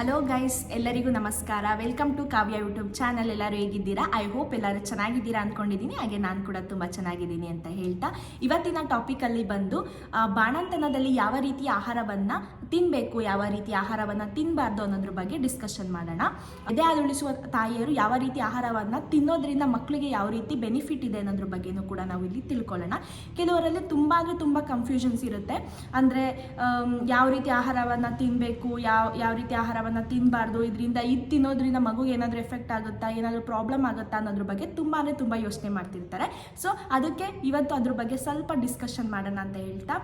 Hello guys, ಎಲ್ಲರಿಗೂ ನಮಸ್ಕಾರ. Welcome to Kavya YouTube channel. ಎಲ್ಲರೂ ಹೇಗಿದ್ದೀರಾ? ಐ ಹೋಪ್ ಎಲ್ಲರೂ ಚೆನ್ನಾಗಿದ್ದೀರಾ ಅಂದ್ಕೊಂಡಿದ್ದೀನಿ. ಹಾಗೆ ನಾನು ಕೂಡ ತುಂಬ ಚೆನ್ನಾಗಿದ್ದೀನಿ ಅಂತ ಹೇಳ್ತಾ ಇವತ್ತಿನ ಟಾಪಿಕಲ್ಲಿ ಬಂದು ಬಾಣಂತನದಲ್ಲಿ ಯಾವ ರೀತಿ ಆಹಾರವನ್ನು ತಿನ್ನಬೇಕು, ಯಾವ ರೀತಿ ಆಹಾರವನ್ನು ತಿನ್ನಬಾರ್ದು ಅನ್ನೋದ್ರ ಬಗ್ಗೆ ಡಿಸ್ಕಷನ್ ಮಾಡೋಣ. ಎದೆ ಹಾಲು ಉಳಿಸುವ ತಾಯಿಯರು ಯಾವ ರೀತಿ ಆಹಾರವನ್ನು ತಿನ್ನೋದ್ರಿಂದ ಮಕ್ಕಳಿಗೆ ಯಾವ ರೀತಿ ಬೆನಿಫಿಟ್ ಇದೆ ಅನ್ನೋದ್ರ ಬಗ್ಗೆನೂ ಕೂಡ ನಾವು ಇಲ್ಲಿ ತಿಳ್ಕೊಳ್ಳೋಣ. ಕೆಲವರಲ್ಲಿ ತುಂಬ ಕನ್ಫ್ಯೂಷನ್ಸ್ ಇರುತ್ತೆ. ಅಂದರೆ ಯಾವ ರೀತಿ ಆಹಾರವನ್ನು ತಿನ್ನಬೇಕು, ಯಾವ ರೀತಿ ಆಹಾರವನ್ನು ತಿನ್ನಬಾರ್ದು, ಇದರಿಂದ ಇದು ತಿನ್ನೋದ್ರಿಂದ ಮಗುಗೆ ಏನಾದರೂ ಎಫೆಕ್ಟ್ ಆಗುತ್ತಾ, ಏನಾದರೂ ಪ್ರಾಬ್ಲಮ್ ಆಗುತ್ತಾ ಅನ್ನೋದ್ರ ಬಗ್ಗೆ ತುಂಬ ಯೋಚನೆ ಮಾಡ್ತಿರ್ತಾರೆ. ಸೊ ಅದಕ್ಕೆ ಇವತ್ತು ಅದ್ರ ಬಗ್ಗೆ ಸ್ವಲ್ಪ ಡಿಸ್ಕಷನ್ ಮಾಡೋಣ ಅಂತ ಹೇಳ್ತಾ,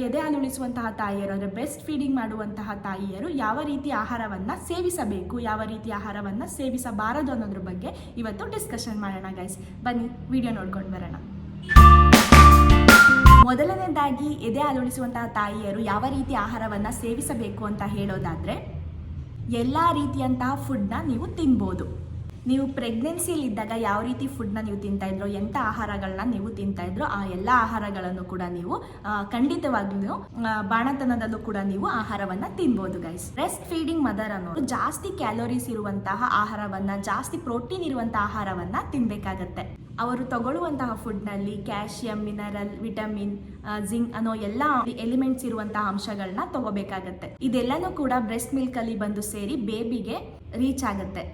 ಎದೆ ಹಾಲು ಉಳಿಸುವಂತಹ ತಾಯಿಯರು ಅಂದರೆ ಬ್ರೆಸ್ಟ್ ಫೀಡಿಂಗ್ ಮಾಡುವಂತಹ ತಾಯಿಯರು ಯಾವ ರೀತಿ ಆಹಾರವನ್ನು ಸೇವಿಸಬೇಕು, ಯಾವ ರೀತಿ ಆಹಾರವನ್ನು ಸೇವಿಸಬಾರದು ಅನ್ನೋದ್ರ ಬಗ್ಗೆ ಇವತ್ತು ಡಿಸ್ಕಷನ್ ಮಾಡೋಣ ಗೈಸ್. ಬನ್ನಿ ವಿಡಿಯೋ ನೋಡ್ಕೊಂಡು ಬರೋಣ. ಮೊದಲನೇದಾಗಿ ಎದೆ ಹಾಲು ಉಳಿಸುವಂತಹ ತಾಯಿಯರು ಯಾವ ರೀತಿ ಆಹಾರವನ್ನು ಸೇವಿಸಬೇಕು ಅಂತ ಹೇಳೋದಾದರೆ, ಎಲ್ಲ ರೀತಿಯಂತಹ ಫುಡ್ನ ನೀವು ತಿನ್ಬೋದು. ನೀವು ಪ್ರೆಗ್ನೆನ್ಸಿಲಿದ್ದಾಗ ಯಾವ ರೀತಿ ಫುಡ್ನ ನೀವು ತಿಂತಾಯಿದ್ರೋ, ಎಂಥ ಆಹಾರಗಳನ್ನ ನೀವು ತಿಂತಾಯಿದ್ರೋ ಆ ಎಲ್ಲ ಆಹಾರಗಳನ್ನು ಕೂಡ ನೀವು ಖಂಡಿತವಾಗ್ಲೂ ಬಾಣತನದಲ್ಲೂ ಕೂಡ ನೀವು ಆಹಾರವನ್ನು ತಿನ್ಬೋದು ಗೈಸ್. ಬ್ರೆಸ್ಟ್ ಫೀಡಿಂಗ್ ಮದರ್ ಅನ್ನೋರು ಜಾಸ್ತಿ ಕ್ಯಾಲೋರೀಸ್ ಇರುವಂತಹ ಆಹಾರವನ್ನು, ಜಾಸ್ತಿ ಪ್ರೋಟೀನ್ ಇರುವಂತಹ ಆಹಾರವನ್ನು ತಿನ್ನಬೇಕಾಗತ್ತೆ. ಅವರು ತಗೊಳ್ಳುವಂತಹ ಫುಡ್ನಲ್ಲಿ ಕ್ಯಾಲ್ಶಿಯಂ, ಮಿನರಲ್, ವಿಟಮಿನ್, ಜಿಂಕ್ ಅನ್ನೋ ಎಲ್ಲ ಎಲಿಮೆಂಟ್ಸ್ ಇರುವಂತಹ ಅಂಶಗಳನ್ನ ತಗೋಬೇಕಾಗತ್ತೆ. ಇದೆಲ್ಲನೂ ಕೂಡ ಬ್ರೆಸ್ಟ್ ಮಿಲ್ಕಲ್ಲಿ ಬಂದು ಸೇರಿ ಬೇಬಿಗೆ ರೀಚ್ ಆಗುತ್ತೆ.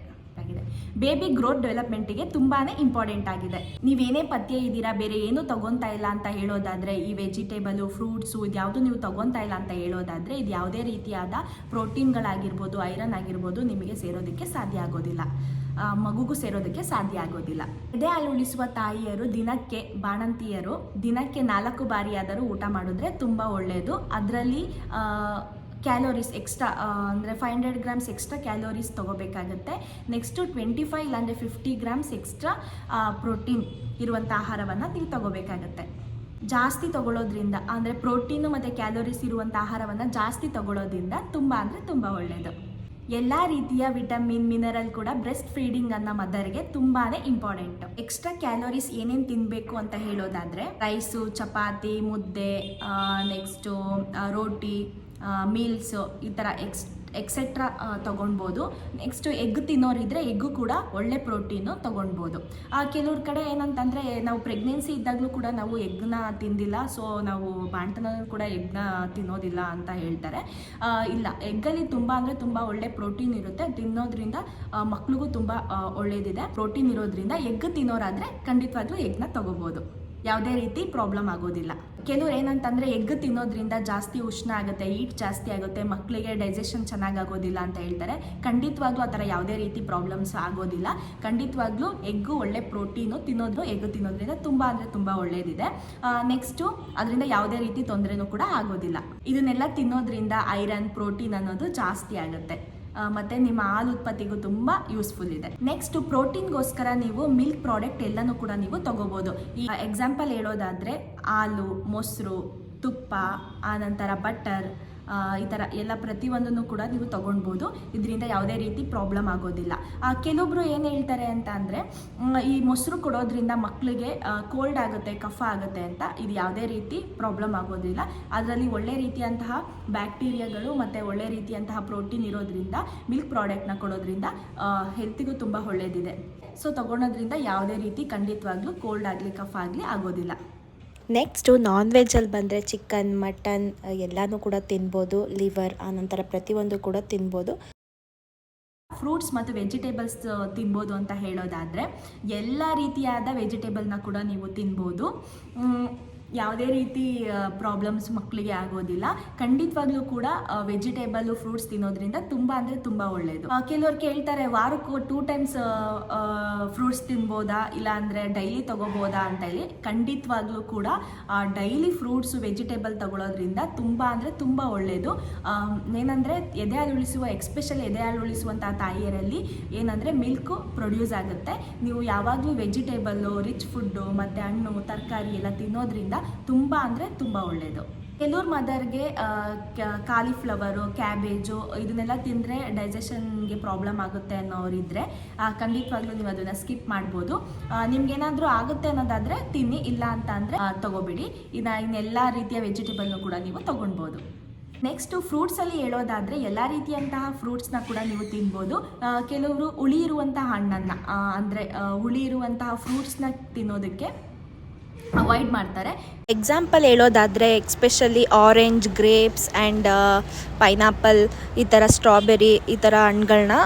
ಬೇಬಿ ಗ್ರೋತ್ ಡೆವಲಪ್ಮೆಂಟಿಗೆ ತುಂಬಾನೇ ಇಂಪಾರ್ಟೆಂಟ್ ಆಗಿದೆ. ನೀವೇನೇ ಪಥ್ಯ ಇದ್ದೀರಾ, ಬೇರೆ ಏನು ತಗೊಂತಾ ಇಲ್ಲ ಅಂತ ಹೇಳೋದಾದ್ರೆ, ಈ ವೆಜಿಟೇಬಲು, ಫ್ರೂಟ್ಸು ಇದ್ಯಾವುದು ನೀವು ತಗೊಂತಾ ಇಲ್ಲ ಅಂತ ಹೇಳೋದಾದ್ರೆ, ಇದು ಯಾವುದೇ ರೀತಿಯಾದ ಪ್ರೋಟೀನ್ಗಳಾಗಿರ್ಬೋದು, ಐರನ್ ಆಗಿರ್ಬೋದು ನಿಮಗೆ ಸೇರೋದಕ್ಕೆ ಸಾಧ್ಯ ಆಗೋದಿಲ್ಲ, ಮಗುಗೂ ಸೇರೋದಕ್ಕೆ ಸಾಧ್ಯ ಆಗೋದಿಲ್ಲ. ಎದೆ ಹಾಲು ಉಳಿಸುವ ತಾಯಿಯರು ಬಾಣಂತಿಯರು ದಿನಕ್ಕೆ 4 ಬಾರಿಯಾದರೂ ಊಟ ಮಾಡಿದ್ರೆ ತುಂಬ ಒಳ್ಳೆಯದು. ಅದರಲ್ಲಿ ಕ್ಯಾಲೋರೀಸ್ ಎಕ್ಸ್ಟ್ರಾ ಅಂದರೆ 500 ಗ್ರಾಮ್ಸ್ ಎಕ್ಸ್ಟ್ರಾ ಕ್ಯಾಲೋರೀಸ್ ತೊಗೋಬೇಕಾಗತ್ತೆ. ನೆಕ್ಸ್ಟು 25 ಇಲ್ಲಾಂದರೆ 50 ಗ್ರಾಮ್ಸ್ ಎಕ್ಸ್ಟ್ರಾ ಪ್ರೋಟೀನ್ ಇರುವಂಥ ಆಹಾರವನ್ನು ನೀವು ತೊಗೋಬೇಕಾಗತ್ತೆ. ಜಾಸ್ತಿ ತೊಗೊಳ್ಳೋದ್ರಿಂದ ಅಂದರೆ ಪ್ರೋಟೀನು ಮತ್ತು ಕ್ಯಾಲೋರೀಸ್ ಇರುವಂಥ ಆಹಾರವನ್ನು ಜಾಸ್ತಿ ತೊಗೊಳ್ಳೋದ್ರಿಂದ ತುಂಬ ಒಳ್ಳೆಯದು. ಎಲ್ಲ ರೀತಿಯ ವಿಟಮಿನ್, ಮಿನರಲ್ ಕೂಡ ಬ್ರೆಸ್ಟ್ ಫೀಡಿಂಗ್ ಅನ್ನೋ ಮದರ್ಗೆ ತುಂಬಾ ಇಂಪಾರ್ಟೆಂಟ್. ಎಕ್ಸ್ಟ್ರಾ ಕ್ಯಾಲೋರೀಸ್ ಏನೇನು ತಿನ್ನಬೇಕು ಅಂತ ಹೇಳೋದಾದರೆ, ರೈಸು, ಚಪಾತಿ, ಮುದ್ದೆ, ನೆಕ್ಸ್ಟು ರೋಟಿ, ಮೀಲ್ಸು ಈ ಥರ ಎಕ್ಸೆಟ್ರಾ ತೊಗೊಳ್ಬೋದು. ನೆಕ್ಸ್ಟು ಎಗ್ ತಿನ್ನೋರಿದ್ರೆ ಎಗ್ಗು ಕೂಡ ಒಳ್ಳೆ ಪ್ರೋಟೀನು ತೊಗೊಳ್ಬೋದು. ಕೆಲವ್ರ ಕಡೆ ಏನಂತಂದರೆ, ನಾವು ಪ್ರೆಗ್ನೆನ್ಸಿ ಇದ್ದಾಗಲೂ ಕೂಡ ನಾವು ಎಗ್ನ ತಿಂದಿಲ್ಲ, ಸೊ ನಾವು ಬಾಣತನದಲ್ಲೂ ಕೂಡ ಎಗ್ನ ತಿನ್ನೋದಿಲ್ಲ ಅಂತ ಹೇಳ್ತಾರೆ. ಇಲ್ಲ, ಎಗ್ಗಲ್ಲಿ ತುಂಬ ಒಳ್ಳೆ ಪ್ರೋಟೀನ್ ಇರುತ್ತೆ. ತಿನ್ನೋದ್ರಿಂದ ಮಕ್ಳಿಗೂ ತುಂಬ ಒಳ್ಳೇದಿದೆ. ಪ್ರೋಟೀನ್ ಇರೋದ್ರಿಂದ ಎಗ್ ತಿನ್ನೋರಾದರೆ ಖಂಡಿತವಾಗ್ಲೂ ಎಗ್ನ ತೊಗೋಬೋದು, ಯಾವುದೇ ರೀತಿ ಪ್ರಾಬ್ಲಮ್ ಆಗೋದಿಲ್ಲ. ಕೆಲವ್ರು ಏನಂತಂದರೆ ಎಗ್ ತಿನ್ನೋದ್ರಿಂದ ಜಾಸ್ತಿ ಉಷ್ಣ ಆಗುತ್ತೆ, ಹೀಟ್ ಜಾಸ್ತಿ ಆಗುತ್ತೆ, ಮಕ್ಕಳಿಗೆ ಡೈಜೆಷನ್ ಚೆನ್ನಾಗಾಗೋದಿಲ್ಲ ಅಂತ ಹೇಳ್ತಾರೆ. ಖಂಡಿತವಾಗ್ಲೂ ಆ ಥರ ಯಾವುದೇ ರೀತಿ ಪ್ರಾಬ್ಲಮ್ಸ್ ಆಗೋದಿಲ್ಲ. ಖಂಡಿತವಾಗ್ಲೂ ಎಗ್ಗು ಒಳ್ಳೆ ಪ್ರೋಟೀನು, ಎಗ್ ತಿನ್ನೋದ್ರಿಂದ ತುಂಬ ಒಳ್ಳೇದಿದೆ. ನೆಕ್ಸ್ಟು ಅದರಿಂದ ಯಾವುದೇ ರೀತಿ ತೊಂದರೆನೂ ಕೂಡ ಆಗೋದಿಲ್ಲ. ಇದನ್ನೆಲ್ಲ ತಿನ್ನೋದ್ರಿಂದ ಐರನ್, ಪ್ರೋಟೀನ್ ಅನ್ನೋದು ಜಾಸ್ತಿ ಆಗುತ್ತೆ ಮತ್ತು ನಿಮ್ಮ ಹಾಲು ಉತ್ಪತ್ತಿಗೂ ತುಂಬ ಯೂಸ್ಫುಲ್ ಇದೆ. ನೆಕ್ಸ್ಟ್ ಪ್ರೋಟೀನ್ಗೋಸ್ಕರ ನೀವು ಮಿಲ್ಕ್ ಪ್ರಾಡಕ್ಟ್ ಎಲ್ಲನೂ ಕೂಡ ನೀವು ತಗೋಬೋದು. ಈ ಎಕ್ಸಾಂಪಲ್ ಹೇಳೋದಾದರೆ, ಹಾಲು, ಮೊಸರು, ತುಪ್ಪ, ಆನಂತರ ಬಟರ್, ಈ ಥರ ಎಲ್ಲ ಪ್ರತಿಯೊಂದನ್ನು ಕೂಡ ನೀವು ತೊಗೊಳ್ಬೋದು. ಇದರಿಂದ ಯಾವುದೇ ರೀತಿ ಪ್ರಾಬ್ಲಮ್ ಆಗೋದಿಲ್ಲ. ಕೆಲವೊಬ್ರು ಏನು ಹೇಳ್ತಾರೆ ಅಂತ ಅಂದರೆ, ಈ ಮೊಸರು ಕೊಡೋದ್ರಿಂದ ಮಕ್ಕಳಿಗೆ ಕೋಲ್ಡ್ ಆಗುತ್ತೆ, ಕಫ ಆಗುತ್ತೆ ಅಂತ. ಇದು ಯಾವುದೇ ರೀತಿ ಪ್ರಾಬ್ಲಮ್ ಆಗೋದಿಲ್ಲ. ಅದರಲ್ಲಿ ಒಳ್ಳೆ ರೀತಿಯಂತಹ ಬ್ಯಾಕ್ಟೀರಿಯಾಗಳು ಮತ್ತು ಒಳ್ಳೆ ರೀತಿಯಂತಹ ಪ್ರೋಟೀನ್ ಇರೋದ್ರಿಂದ ಮಿಲ್ಕ್ ಪ್ರಾಡಕ್ಟ್ನ ಕೊಡೋದ್ರಿಂದ ಹೆಲ್ತಿಗೂ ತುಂಬ ಒಳ್ಳೆಯದಿದೆ. ಸೊ ತೊಗೊಳೋದ್ರಿಂದ ಯಾವುದೇ ರೀತಿ ಖಂಡಿತವಾಗ್ಲೂ ಕೋಲ್ಡ್ ಆಗಲಿ, ಕಫ ಆಗಲಿ ಆಗೋದಿಲ್ಲ. ನೆಕ್ಸ್ಟು ನಾನ್ ವೆಜ್ಜಲ್ಲಿ ಬಂದರೆ ಚಿಕನ್, ಮಟನ್ ಎಲ್ಲನೂ ಕೂಡ ತಿನ್ಬೋದು. ಲಿವರ್, ಆನಂತರ ಪ್ರತಿಯೊಂದು ಕೂಡ ತಿನ್ಬೋದು. ಫ್ರೂಟ್ಸ್ ಮತ್ತು ವೆಜಿಟೇಬಲ್ಸ್ ತಿನ್ಬೋದು ಅಂತ ಹೇಳೋದಾದರೆ, ಎಲ್ಲ ರೀತಿಯಾದ ವೆಜಿಟೇಬಲ್ನ ಕೂಡ ನೀವು ತಿನ್ಬೋದು. ಯಾವುದೇ ರೀತಿ ಪ್ರಾಬ್ಲಮ್ಸ್ ಮಕ್ಕಳಿಗೆ ಆಗೋದಿಲ್ಲ. ಖಂಡಿತವಾಗ್ಲೂ ಕೂಡ ವೆಜಿಟೇಬಲ್ಲು, ಫ್ರೂಟ್ಸ್ ತಿನ್ನೋದ್ರಿಂದ ತುಂಬ ಒಳ್ಳೆಯದು. ಕೆಲವ್ರು ಕೇಳ್ತಾರೆ, ವಾರಕ್ಕೂ 2 ಟೈಮ್ಸ್ ಫ್ರೂಟ್ಸ್ ತಿನ್ಬೋದಾ, ಇಲ್ಲ ಅಂದರೆ ಡೈಲಿ ತೊಗೋಬೋದಾ ಅಂತ ಹೇಳಿ. ಖಂಡಿತವಾಗ್ಲೂ ಕೂಡ ಡೈಲಿ ಫ್ರೂಟ್ಸು, ವೆಜಿಟೇಬಲ್ ತಗೊಳ್ಳೋದ್ರಿಂದ ತುಂಬ ಒಳ್ಳೆಯದು. ಏನಂದರೆ ಎದೆ ಹಾಲು ಉಳಿಸುವ, ಎಸ್ಪೆಷಲಿ ಎದೆ ಹಾಲು ಉಳಿಸುವಂಥ ತಾಯಿಯರಲ್ಲಿ ಏನಂದರೆ ಮಿಲ್ಕು ಪ್ರೊಡ್ಯೂಸ್ ಆಗುತ್ತೆ. ನೀವು ಯಾವಾಗಲೂ ವೆಜಿಟೇಬಲ್ಲು, ರಿಚ್ ಫುಡ್ಡು ಮತ್ತು ಹಣ್ಣು, ತರಕಾರಿ ಎಲ್ಲ ತಿನ್ನೋದ್ರಿಂದ ತುಂಬ ಒಳ್ಳೆಯದು. ಕೆಲವ್ರ ಮದರ್ಗೆ ಕಾಲಿಫ್ಲವರು, ಕ್ಯಾಬೇಜು ಇದನ್ನೆಲ್ಲ ತಿಂದರೆ ಡೈಜೆಷನ್ಗೆ ಪ್ರಾಬ್ಲಮ್ ಆಗುತ್ತೆ ಅನ್ನೋರಿದ್ದರೆ ಖಂಡಿತವಾಗ್ಲೂ ನೀವು ಅದನ್ನು ಸ್ಕಿಪ್ ಮಾಡ್ಬೋದು. ನಿಮ್ಗೇನಾದರೂ ಆಗುತ್ತೆ ಅನ್ನೋದಾದರೆ ತಿನ್ನಿ, ಇಲ್ಲ ಅಂತ ಅಂದರೆ ತೊಗೊಬಿಡಿ. ಇನ್ನೆಲ್ಲ ರೀತಿಯ ವೆಜಿಟೇಬಲ್ನು ಕೂಡ ನೀವು ತೊಗೊಳ್ಬೋದು. ನೆಕ್ಸ್ಟು ಫ್ರೂಟ್ಸಲ್ಲಿ ಹೇಳೋದಾದರೆ ಎಲ್ಲ ರೀತಿಯಂತಹ ಫ್ರೂಟ್ಸ್ನ ಕೂಡ ನೀವು ತಿನ್ಬೋದು. ಕೆಲವರು ಹುಳಿ ಇರುವಂತಹ ಹಣ್ಣನ್ನು ಅಂದರೆ ಹುಳಿ ಇರುವಂತಹ ಫ್ರೂಟ್ಸ್ನ ತಿನ್ನೋದಕ್ಕೆ ಅವಾಯ್ಡ್ ಮಾಡ್ತಾರೆ. ಎಕ್ಸಾಂಪಲ್ ಹೇಳೋದಾದರೆ especially orange, grapes and pineapple, ಈ ಥರ ಸ್ಟ್ರಾಬೆರಿ, ಈ ಥರ ಹಣ್ಣುಗಳನ್ನ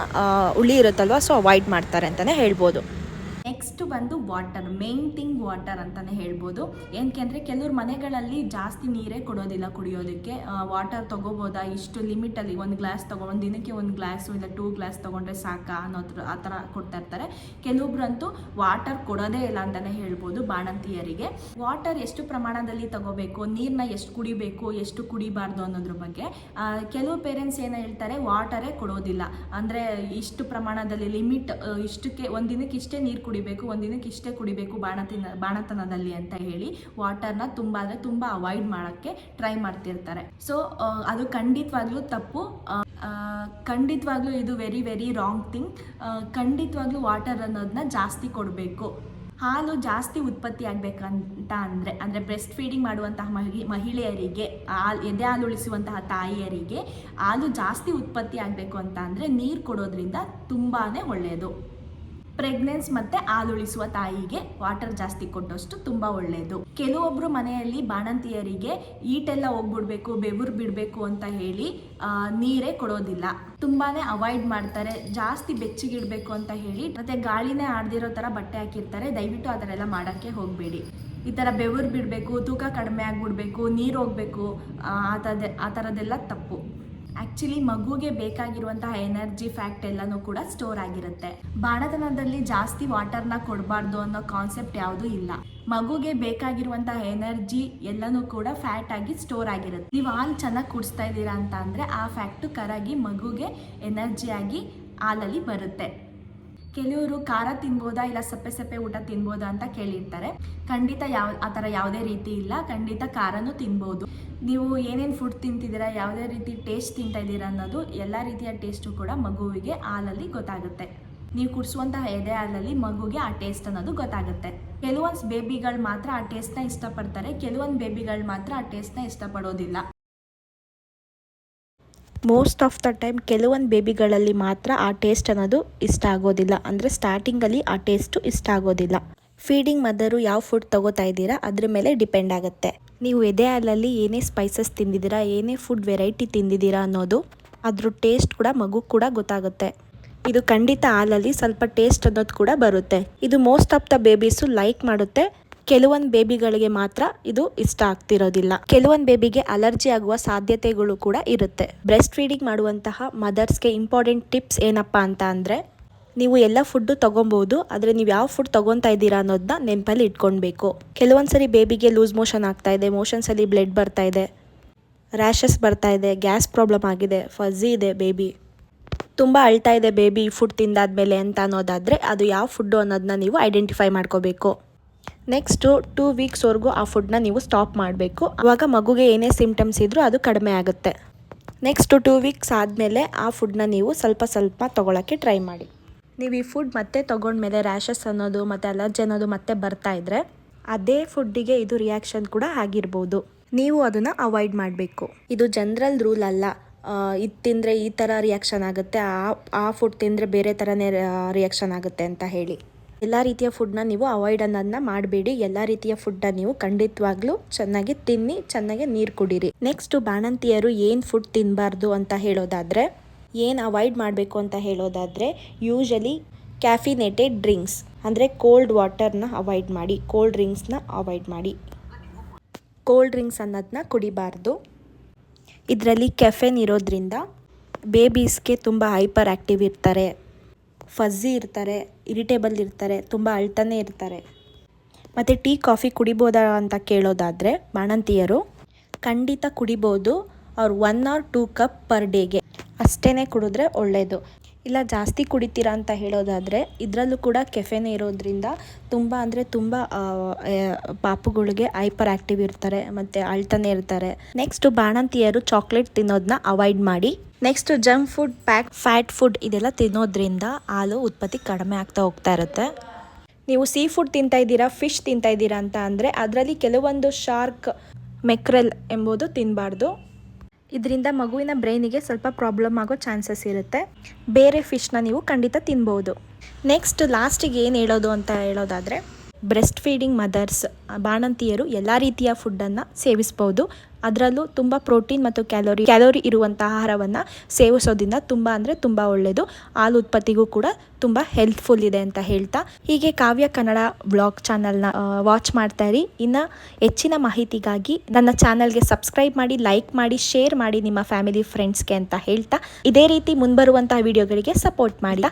ಹುಳಿ ಇರುತ್ತಲ್ವ, ಸೊ ಅವಾಯ್ಡ್ ಮಾಡ್ತಾರೆ ಅಂತಲೇ ಹೇಳ್ಬೋದು. ನೆಕ್ಸ್ಟ್ ಬಂದು ವಾಟರ್, ಮೇನ್ ಥಿಂಗ್ ವಾಟರ್ ಅಂತಲೇ ಹೇಳ್ಬೋದು. ಏನಕ್ಕೆ ಅಂದರೆ ಕೆಲವ್ರ ಮನೆಗಳಲ್ಲಿ ಜಾಸ್ತಿ ನೀರೇ ಕೊಡೋದಿಲ್ಲ ಕುಡಿಯೋದಕ್ಕೆ. ವಾಟರ್ ತೊಗೋಬೋದಾ, ಇಷ್ಟು ಲಿಮಿಟಲ್ಲಿ ಒಂದು ಗ್ಲಾಸ್ ಒಂದು ದಿನಕ್ಕೆ ಒಂದು ಗ್ಲಾಸು ಇಲ್ಲ 2 ಗ್ಲಾಸ್ ತೊಗೊಂಡ್ರೆ ಸಾಕಾ ಅನ್ನೋದ್ರ ಆ ಥರ ಕೊಡ್ತಾ ಇರ್ತಾರೆ. ಕೆಲವೊಬ್ರಂತೂ ವಾಟರ್ ಕೊಡೋದೇ ಇಲ್ಲ ಅಂತಲೇ ಹೇಳ್ಬೋದು ಬಾಣಂತಿಯರಿಗೆ. ವಾಟರ್ ಎಷ್ಟು ಪ್ರಮಾಣದಲ್ಲಿ ತಗೋಬೇಕು, ನೀರನ್ನ ಎಷ್ಟು ಕುಡಿಬೇಕು, ಎಷ್ಟು ಕುಡಿಬಾರ್ದು ಅನ್ನೋದ್ರ ಬಗ್ಗೆ ಕೆಲವು ಪೇರೆಂಟ್ಸ್ ಏನು ಹೇಳ್ತಾರೆ, ವಾಟರೇ ಕೊಡೋದಿಲ್ಲ, ಅಂದರೆ ಇಷ್ಟು ಪ್ರಮಾಣದಲ್ಲಿ ಲಿಮಿಟ್, ಇಷ್ಟಕ್ಕೆ ಒಂದು ದಿನಕ್ಕೆ ಇಷ್ಟೇ ನೀರು ಕುಡಿಬೇಕು, ಒಂದು ದಿನಕ್ಕೆ ಇಷ್ಟೇ ಕುಡಿಬೇಕು ಬಾಣತನದಲ್ಲಿ ಅಂತ ಹೇಳಿ ವಾಟರ್ನ ತುಂಬ ಅಂದರೆ ತುಂಬ ಅವಾಯ್ಡ್ ಮಾಡೋಕ್ಕೆ ಟ್ರೈ ಮಾಡ್ತಿರ್ತಾರೆ. ಸೊ ಅದು ಖಂಡಿತವಾಗ್ಲೂ ತಪ್ಪು. ಖಂಡಿತವಾಗ್ಲೂ ಇದು ವೆರಿ ವೆರಿ ರಾಂಗ್ ಥಿಂಗ್. ಖಂಡಿತವಾಗ್ಲೂ ವಾಟರ್ ಅನ್ನೋದನ್ನ ಜಾಸ್ತಿ ಕೊಡಬೇಕು. ಹಾಲು ಜಾಸ್ತಿ ಉತ್ಪತ್ತಿ ಆಗಬೇಕಂತ ಅಂದರೆ ಬ್ರೆಸ್ಟ್ ಫೀಡಿಂಗ್ ಮಾಡುವಂತಹ ಮಹಿಳೆಯರಿಗೆ, ಎದೆ ಹಾಲು ಉಳಿಸುವಂತಹ ತಾಯಿಯರಿಗೆ ಹಾಲು ಜಾಸ್ತಿ ಉತ್ಪತ್ತಿ ಆಗಬೇಕು ಅಂತ ಅಂದರೆ ನೀರು ಕೊಡೋದ್ರಿಂದ ತುಂಬಾ ಒಳ್ಳೆಯದು. ಪ್ರೆಗ್ನೆನ್ಸ್ ಮತ್ತು ಹಾಲುಳಿಸುವ ತಾಯಿಗೆ ವಾಟರ್ ಜಾಸ್ತಿ ಕೊಟ್ಟಷ್ಟು ತುಂಬ ಒಳ್ಳೆಯದು. ಕೆಲವೊಬ್ಬರು ಮನೆಯಲ್ಲಿ ಬಾಣಂತಿಯರಿಗೆ ಈಟೆಲ್ಲ ಹೋಗ್ಬಿಡ್ಬೇಕು, ಬೆವರು ಬಿಡಬೇಕು ಅಂತ ಹೇಳಿ ನೀರೇ ಕೊಡೋದಿಲ್ಲ, ತುಂಬಾ ಅವಾಯ್ಡ್ ಮಾಡ್ತಾರೆ. ಜಾಸ್ತಿ ಬೆಚ್ಚಗಿಡಬೇಕು ಅಂತ ಹೇಳಿ ಮತ್ತು ಗಾಳಿನೇ ಆಡ್ದಿರೋ ಥರ ಬಟ್ಟೆ ಹಾಕಿರ್ತಾರೆ. ದಯವಿಟ್ಟು ಆ ಥರ ಎಲ್ಲ ಮಾಡೋಕ್ಕೆ ಹೋಗಬೇಡಿ. ಈ ಥರ ಬೆವರು ಬಿಡಬೇಕು, ತೂಕ ಕಡಿಮೆ ಆಗಿಬಿಡ್ಬೇಕು, ನೀರು ಹೋಗಬೇಕು, ಆ ಥರದ್ದೆಲ್ಲ ತಪ್ಪು. ಆ್ಯಕ್ಚುಲಿ ಮಗುಗೆ ಬೇಕಾಗಿರುವಂತಹ ಎನರ್ಜಿ ಫ್ಯಾಕ್ಟ್ ಎಲ್ಲನೂ ಕೂಡ ಸ್ಟೋರ್ ಆಗಿರುತ್ತೆ. ಬಾಣತನದಲ್ಲಿ ಜಾಸ್ತಿ ವಾಟರ್ನ ಕೊಡಬಾರ್ದು ಅನ್ನೋ ಕಾನ್ಸೆಪ್ಟ್ ಯಾವುದೂ ಇಲ್ಲ. ಮಗುಗೆ ಬೇಕಾಗಿರುವಂತಹ ಎನರ್ಜಿ ಎಲ್ಲನೂ ಕೂಡ ಫ್ಯಾಟ್ ಆಗಿ ಸ್ಟೋರ್ ಆಗಿರುತ್ತೆ. ನೀವು ಹಾಲು ಚೆನ್ನಾಗಿ ಕುಡಿಸ್ತಾ ಇದ್ದೀರಾ ಅಂತ ಅಂದರೆ ಆ ಫ್ಯಾಕ್ಟು ಕರಗಿ ಮಗುಗೆ ಎನರ್ಜಿಯಾಗಿ ಹಾಲಲ್ಲಿ ಬರುತ್ತೆ. ಕೆಲವರು ಖಾರ ತಿನ್ಬೋದಾ ಇಲ್ಲ ಸಪ್ಪೆ ಊಟ ತಿನ್ಬೋದಾ ಅಂತ ಕೇಳಿರ್ತಾರೆ. ಖಂಡಿತ ಆ ಥರ ಯಾವುದೇ ರೀತಿ ಇಲ್ಲ. ಖಂಡಿತ ಖಾರನೂ ತಿನ್ಬೋದು. ನೀವು ಏನೇನು ಫುಡ್ ತಿಂತಿದ್ದೀರಾ, ಯಾವುದೇ ರೀತಿ ಟೇಸ್ಟ್ ತಿಂತಾ ಇದ್ದೀರಾ ಅನ್ನೋದು ಎಲ್ಲ ರೀತಿಯ ಟೇಸ್ಟು ಕೂಡ ಮಗುವಿಗೆ ಹಾಲಲ್ಲಿ ಗೊತ್ತಾಗುತ್ತೆ. ನೀವು ಕುಡಿಸುವಂತಹ ಎದೆ ಹಾಲಲ್ಲಿ ಮಗುಗೆ ಆ ಟೇಸ್ಟ್ ಅನ್ನೋದು ಗೊತ್ತಾಗುತ್ತೆ. ಕೆಲವೊಂದು ಬೇಬಿಗಳು ಮಾತ್ರ ಆ ಟೇಸ್ಟ್ನ ಇಷ್ಟಪಡ್ತಾರೆ, ಕೆಲವೊಂದು ಬೇಬಿಗಳು ಮಾತ್ರ ಆ ಟೇಸ್ಟ್ನ ಇಷ್ಟಪಡೋದಿಲ್ಲ. ಮೋಸ್ಟ್ ಆಫ್ ದ ಟೈಮ್ ಕೆಲವೊಂದು ಬೇಬಿಗಳಲ್ಲಿ ಮಾತ್ರ ಆ ಟೇಸ್ಟ್ ಅನ್ನೋದು ಇಷ್ಟ ಆಗೋದಿಲ್ಲ, ಅಂದರೆ ಸ್ಟಾರ್ಟಿಂಗಲ್ಲಿ ಆ ಟೇಸ್ಟು ಇಷ್ಟ ಆಗೋದಿಲ್ಲ. ಫೀಡಿಂಗ್ ಮದರು ಯಾವ ಫುಡ್ ತಗೋತಾ ಇದ್ದೀರಾ ಅದ್ರ ಮೇಲೆ ಡಿಪೆಂಡ್ ಆಗುತ್ತೆ. ನೀವು ಎದೆ ಹಾಲಲ್ಲಿ ಏನೇ ಸ್ಪೈಸಸ್ ತಿಂದಿದ್ದೀರಾ, ಏನೇ ಫುಡ್ ವೆರೈಟಿ ತಿಂದಿದ್ದೀರಾ ಅನ್ನೋದು ಅದ್ರ ಟೇಸ್ಟ್ ಕೂಡ ಮಗು ಕೂಡ ಗೊತ್ತಾಗುತ್ತೆ. ಇದು ಖಂಡಿತ ಹಾಲಲ್ಲಿ ಸ್ವಲ್ಪ ಟೇಸ್ಟ್ ಅನ್ನೋದು ಕೂಡ ಬರುತ್ತೆ. ಇದು most of the babies like ಮಾಡುತ್ತೆ. ಕೆಲವೊಂದು ಬೇಬಿಗಳಿಗೆ ಮಾತ್ರ ಇದು ಇಷ್ಟ ಆಗ್ತಿರೋದಿಲ್ಲ. ಕೆಲವೊಂದು ಬೇಬಿಗೆ ಅಲರ್ಜಿ ಆಗುವ ಸಾಧ್ಯತೆಗಳು ಕೂಡ ಇರುತ್ತೆ. ಬ್ರೆಸ್ಟ್ ಫೀಡಿಂಗ್ ಮಾಡುವಂತಹ ಮದರ್ಸ್ಗೆ ಇಂಪಾರ್ಟೆಂಟ್ ಟಿಪ್ಸ್ ಏನಪ್ಪ ಅಂತ ಅಂದರೆ, ನೀವು ಎಲ್ಲ ಫುಡ್ಡು ತೊಗೊಬೋದು, ಆದರೆ ನೀವು ಯಾವ ಫುಡ್ ತೊಗೊತಾ ಇದ್ದೀರಾ ಅನ್ನೋದನ್ನ ನೆನಪಲ್ಲಿ ಇಟ್ಕೊಳ್ಬೇಕು. ಕೆಲವೊಂದ್ಸರಿ ಬೇಬಿಗೆ ಲೂಸ್ ಮೋಷನ್ ಆಗ್ತಾ ಇದೆ, ಮೋಷನ್ಸಲ್ಲಿ ಬ್ಲಡ್ ಬರ್ತಾ ಇದೆ, ರ್ಯಾಷಸ್ ಬರ್ತಾ ಇದೆ, ಗ್ಯಾಸ್ ಪ್ರಾಬ್ಲಮ್ ಆಗಿದೆ, ಫಝಿ ಇದೆ, ಬೇಬಿ ತುಂಬ ಅಳ್ತಾ ಇದೆ ಬೇಬಿ ಫುಡ್ ತಿಂದಾದ್ಮೇಲೆ ಅಂತ ಅನ್ನೋದಾದರೆ ಅದು ಯಾವ ಫುಡ್ಡು ಅನ್ನೋದನ್ನ ನೀವು ಐಡೆಂಟಿಫೈ ಮಾಡ್ಕೋಬೇಕು. ನೆಕ್ಸ್ಟು 2 ವೀಕ್ಸ್ವರೆಗೂ ಆ ಫುಡ್ನ ನೀವು ಸ್ಟಾಪ್ ಮಾಡಬೇಕು. ಆವಾಗ ಮಗುಗೆ ಏನೇ ಸಿಮ್ಟಮ್ಸ್ ಇದ್ದರೂ ಅದು ಕಡಿಮೆ ಆಗುತ್ತೆ. ನೆಕ್ಸ್ಟು 2 ವೀಕ್ಸ್ ಆದಮೇಲೆ ಆ ಫುಡ್ನ ನೀವು ಸ್ವಲ್ಪ ತೊಗೊಳಕ್ಕೆ ಟ್ರೈ ಮಾಡಿ. ನೀವು ಈ ಫುಡ್ ಮತ್ತೆ ತೊಗೊಂಡ್ಮೇಲೆ ರ್ಯಾಷಸ್ ಅನ್ನೋದು ಮತ್ತು ಅಲರ್ಜಿ ಅನ್ನೋದು ಮತ್ತೆ ಬರ್ತಾ ಇದ್ದರೆ ಅದೇ ಫುಡ್ಡಿಗೆ ಇದು ರಿಯಾಕ್ಷನ್ ಕೂಡ ಆಗಿರ್ಬೋದು. ನೀವು ಅದನ್ನು ಅವಾಯ್ಡ್ ಮಾಡಬೇಕು. ಇದು ಜನರಲ್ ರೂಲ್ ಅಲ್ಲ, ಇದು ತಿಂದರೆ ಈ ಥರ ರಿಯಾಕ್ಷನ್ ಆಗುತ್ತೆ, ಆ ಫುಡ್ ತಿಂದರೆ ಬೇರೆ ಥರನೇ ರಿಯಾಕ್ಷನ್ ಆಗುತ್ತೆ ಅಂತ ಹೇಳಿ ಎಲ್ಲ ರೀತಿಯ ಫುಡ್ನ ನೀವು ಅವಾಯ್ಡ್ ಅನ್ನೋದನ್ನ ಮಾಡಬೇಡಿ. ಎಲ್ಲ ರೀತಿಯ ಫುಡ್ನ ನೀವು ಖಂಡಿತವಾಗ್ಲೂ ಚೆನ್ನಾಗಿ ತಿನ್ನಿ, ಚೆನ್ನಾಗಿ ನೀರು ಕುಡೀರಿ. ನೆಕ್ಸ್ಟು ಬಾಣಂತಿಯರು ಏನು ಫುಡ್ ತಿನ್ನಬಾರ್ದು ಅಂತ ಹೇಳೋದಾದರೆ, ಏನು ಅವಾಯ್ಡ್ ಮಾಡಬೇಕು ಅಂತ ಹೇಳೋದಾದರೆ, ಯೂಶಲಿ ಕ್ಯಾಫಿನೇಟೆಡ್ ಡ್ರಿಂಕ್ಸ್ ಅಂದರೆ ಕೋಲ್ಡ್ ವಾಟರ್ನ ಅವಾಯ್ಡ್ ಮಾಡಿ, ಕೋಲ್ಡ್ ಡ್ರಿಂಕ್ಸ್ನ ಅವಾಯ್ಡ್ ಮಾಡಿ. ಕೋಲ್ಡ್ ಡ್ರಿಂಕ್ಸ್ ಅನ್ನೋದನ್ನ ಕುಡಿಬಾರ್ದು. ಇದರಲ್ಲಿ ಕೆಫೆನ್ ಇರೋದ್ರಿಂದ ಬೇಬೀಸ್ಗೆ ತುಂಬ ಹೈಪರ್ ಆ್ಯಕ್ಟಿವ್ ಇರ್ತಾರೆ, ಫಝಿ ಇರ್ತಾರೆ, ಇರಿಟೇಬಲ್ ಇರ್ತಾರೆ, ತುಂಬ ಅಳ್ತಾನೆ ಇರ್ತಾರೆ. ಮತ್ತು ಟೀ ಕಾಫಿ ಕುಡಿಬೋದಾ ಅಂತ ಕೇಳೋದಾದರೆ ಬಾಣಂತಿಯರು ಖಂಡಿತ ಕುಡಿಬೋದು. ಅವ್ರು 1 or 2 ಕಪ್ ಪರ್ ಡೇಗೆ ಅಷ್ಟೇ ಕುಡಿದ್ರೆ ಒಳ್ಳೆಯದು. ಇಲ್ಲ ಜಾಸ್ತಿ ಕುಡಿತೀರಾ ಅಂತ ಹೇಳೋದಾದರೆ ಇದರಲ್ಲೂ ಕೂಡ ಕೆಫೆನೇ ಇರೋದ್ರಿಂದ ತುಂಬ ಅಂದರೆ ತುಂಬ ಪಾಪುಗಳಿಗೆ ಹೈಪರ್ ಆ್ಯಕ್ಟಿವ್ ಇರ್ತಾರೆ ಮತ್ತು ಅಳ್ತಾನೆ ಇರ್ತಾರೆ. ನೆಕ್ಸ್ಟು ಬಾಣಂತಿಯರು ಚಾಕ್ಲೇಟ್ ತಿನ್ನೋದನ್ನ ಅವಾಯ್ಡ್ ಮಾಡಿ. Next junk food, fat food ಇದೆಲ್ಲ ತಿನ್ನೋದ್ರಿಂದ ಹಾಲು ಉತ್ಪತ್ತಿ ಕಡಿಮೆ ಆಗ್ತಾ ಹೋಗ್ತಾ ಇರುತ್ತೆ. ನೀವು ಸೀ ಫುಡ್ ತಿಂತಾ ಇದ್ದೀರಾ, ಫಿಶ್ ತಿಂತಾ ಇದ್ದೀರಾ ಅಂತ ಅಂದರೆ ಅದರಲ್ಲಿ ಕೆಲವೊಂದು ಶಾರ್ಕ್, ಮೆಕ್ರೆಲ್ ಎಂಬುದು ತಿನ್ನಬಾರ್ದು. ಇದರಿಂದ ಮಗುವಿನ ಬ್ರೈನಿಗೆ ಸ್ವಲ್ಪ ಪ್ರಾಬ್ಲಮ್ ಆಗೋ ಚಾನ್ಸಸ್ ಇರುತ್ತೆ. ಬೇರೆ ಫಿಶ್ನ ನೀವು ಖಂಡಿತ ತಿನ್ಬೋದು. ನೆಕ್ಸ್ಟ್ ಲಾಸ್ಟಿಗೆ ಏನು ಹೇಳೋದು ಅಂತ ಹೇಳೋದಾದರೆ, ಬ್ರೆಸ್ಟ್ ಫೀಡಿಂಗ್ ಮದರ್ಸ್ ಬಾಣಂತಿಯರು ಎಲ್ಲ ರೀತಿಯ ಫುಡ್ಡನ್ನು ಸೇವಿಸ್ಬೋದು. ಅದರಲ್ಲೂ ತುಂಬ ಪ್ರೋಟೀನ್ ಮತ್ತು ಕ್ಯಾಲೋರಿ ಇರುವಂಥ ಆಹಾರವನ್ನು ಸೇವಿಸೋದ್ರಿಂದ ತುಂಬ ಅಂದರೆ ತುಂಬ ಒಳ್ಳೆಯದು. ಹಾಲು ಉತ್ಪತ್ತಿಗೂ ಕೂಡ ತುಂಬ ಹೆಲ್ಪ್ಫುಲ್ ಇದೆ ಅಂತ ಹೇಳ್ತಾ, ಹೀಗೆ ಕಾವ್ಯ ಕನ್ನಡ ವ್ಲಾಗ್ ಚಾನಲ್ನ ವಾಚ್ ಮಾಡ್ತಾ ಇರಿ. ಇನ್ನು ಹೆಚ್ಚಿನ ಮಾಹಿತಿಗಾಗಿ ನನ್ನ ಚಾನಲ್ಗೆ ಸಬ್ಸ್ಕ್ರೈಬ್ ಮಾಡಿ, ಲೈಕ್ ಮಾಡಿ, ಶೇರ್ ಮಾಡಿ ನಿಮ್ಮ ಫ್ಯಾಮಿಲಿ ಫ್ರೆಂಡ್ಸ್ಗೆ ಅಂತ ಹೇಳ್ತಾ, ಇದೇ ರೀತಿ ಮುಂಬರುವಂತಹ ವಿಡಿಯೋಗಳಿಗೆ ಸಪೋರ್ಟ್ ಮಾಡಿ.